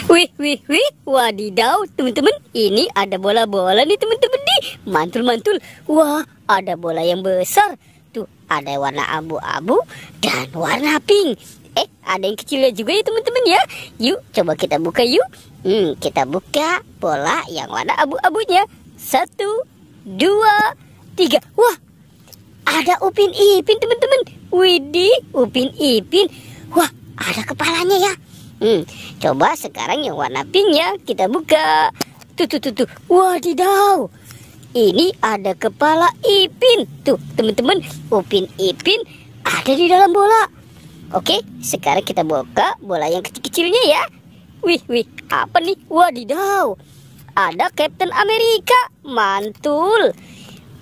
Wih, wih, wih, wadidaw, teman-teman. Ini ada bola-bola nih, teman-teman nih. Mantul-mantul. Wah, ada bola yang besar. Tuh, ada warna abu-abu dan warna pink. Ada yang kecilnya juga ya, teman-teman ya. Yuk, coba kita buka yuk. Kita buka bola yang warna abu-abunya. 1, 2, 3. Wah, ada Upin Ipin, teman-teman. Widih, Upin Ipin. Wah, ada kepalanya ya. Coba sekarang yang warna pink ya, kita buka. Tuh. Wadidaw. Ini ada kepala Ipin. Tuh, teman-teman, Upin Ipin ada di dalam bola. Oke, sekarang kita buka bola yang kecil-kecilnya ya. Wih, apa nih? Wadidaw. Ada Captain America. Mantul.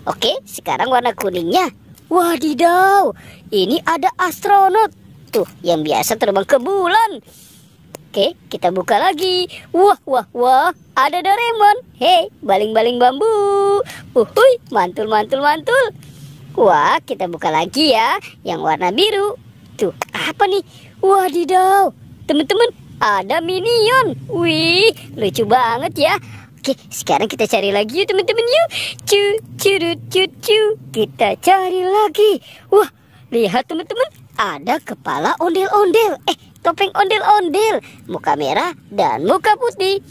Oke, sekarang warna kuningnya. Wadidaw. Ini ada astronot. Tuh, yang biasa terbang ke bulan. Oke, kita buka lagi. Wah, ada Doraemon. Hei, baling-baling bambu. Mantul. Wah, kita buka lagi ya, yang warna biru. Tuh, apa nih? Wadidaw, teman-teman, ada Minion. Wih, lucu banget ya. Oke, sekarang kita cari lagi yuk, teman-teman yuk. Kita cari lagi. Wah, lihat teman-teman, ada kepala ondel-ondel. Topeng ondel-ondel, muka merah dan muka putih.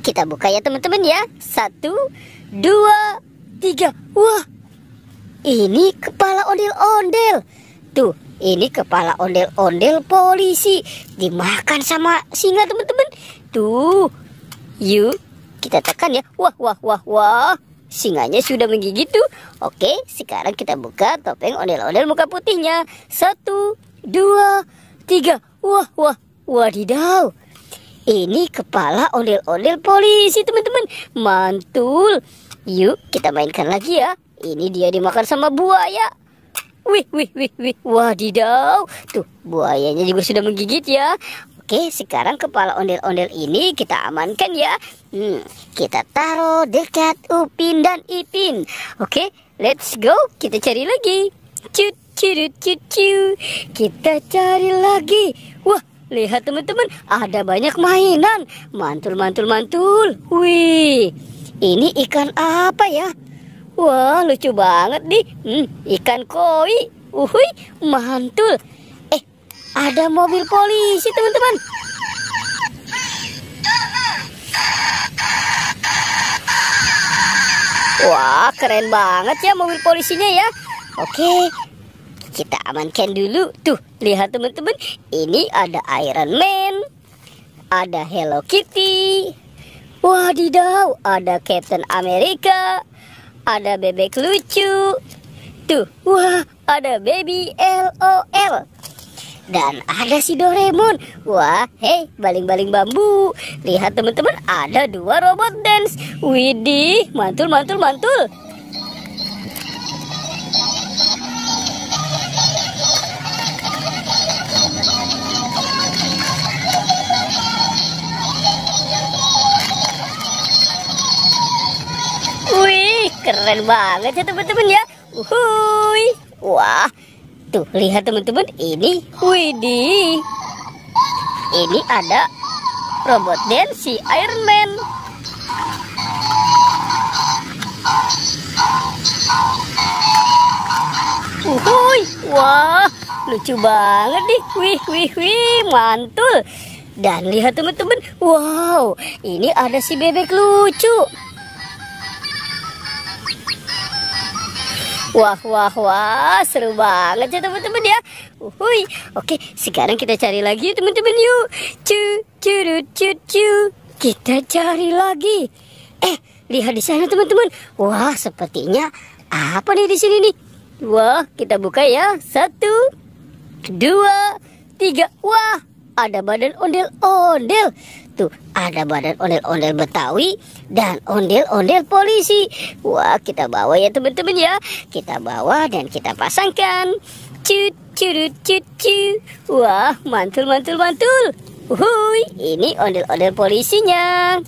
Kita buka ya teman-teman ya. 1, 2, 3. Wah, ini kepala ondel-ondel. Tuh, ini kepala ondel-ondel polisi dimakan sama singa, teman-teman. Tuh, yuk kita tekan ya. Wah, singanya sudah menggigit tuh. Oke, sekarang kita buka topeng ondel-ondel muka putihnya. 1, 2, 3. Wah, wadidaw. Ini kepala ondel-ondel polisi, teman-teman. Mantul. Yuk kita mainkan lagi ya. Ini dia dimakan sama buaya. Wih, wadidaw. Tuh, buayanya juga sudah menggigit ya. Oke, sekarang kepala ondel-ondel ini kita amankan ya. Kita taruh dekat Upin dan Ipin. Oke, let's go. Kita cari lagi. Kita cari lagi. Wah, lihat teman-teman, ada banyak mainan. Mantul. Wih, ini ikan apa ya? Wah, lucu banget nih. Ikan koi. Mantul. Ada mobil polisi, teman-teman. Wah, keren banget ya mobil polisinya ya. Oke, kita amankan dulu. Tuh, lihat teman-teman, ini ada Iron Man, ada Hello Kitty. Wadidaw, ada Captain America, ada bebek lucu. Tuh, wah, ada Baby LOL. Dan ada si Doraemon. Wah, hei, baling-baling bambu. Lihat teman-teman, ada 2 robot dance. Widih, mantul. Wih, keren banget ya teman-teman ya. Wah, tuh lihat teman-teman, ini, widih, ini ada robot dance si Iron Man. Wah, lucu banget nih. Wih, mantul. Dan lihat teman-teman, wow, ini ada si bebek lucu. Wah, seru banget ya teman-teman ya. Oke, sekarang kita cari lagi teman-teman yuk. Kita cari lagi. Lihat di sana teman-teman. Wah, sepertinya apa nih di sini nih? Wah, kita buka ya. 1, 2, 3. Wah, ada badan ondel-ondel. Tuh, ada badan ondel-ondel Betawi dan ondel-ondel polisi. Wah, kita bawa ya teman-teman ya. Kita bawa dan kita pasangkan. Wah, mantul. Ini ondel-ondel polisinya.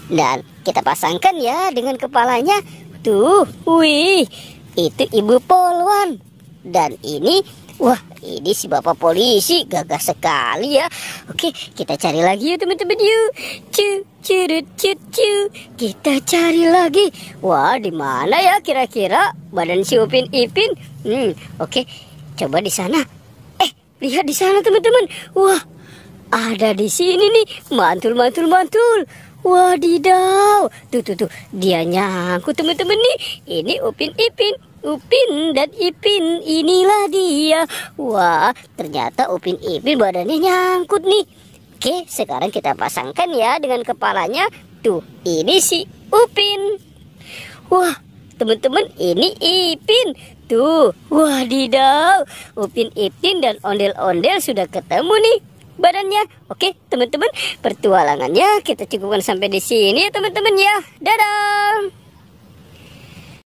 Dan kita pasangkan ya dengan kepalanya. Tuh, wih, itu Ibu Polwan. Dan ini, wah, ini si bapak polisi gagah sekali ya. Oke, kita cari lagi ya teman-teman yuk. Kita cari lagi. Wah, di mana ya kira-kira badan si Upin Ipin? Oke, coba di sana. Lihat di sana teman-teman. Wah, ada di sini nih. Mantul. Wadidaw. Tuh. Dia nyangkut teman-teman nih. Ini Upin Ipin. Upin dan Ipin, inilah dia. Wah, ternyata Upin Ipin badannya nyangkut nih. Oke, sekarang kita pasangkan ya dengan kepalanya. Tuh, ini si Upin. Wah, teman-teman, ini Ipin. Tuh, wadidaw. Upin Ipin dan ondel-ondel sudah ketemu nih badannya. Oke, teman-teman, pertualangannya kita cukupkan sampai di sini ya teman-teman ya. Dadah.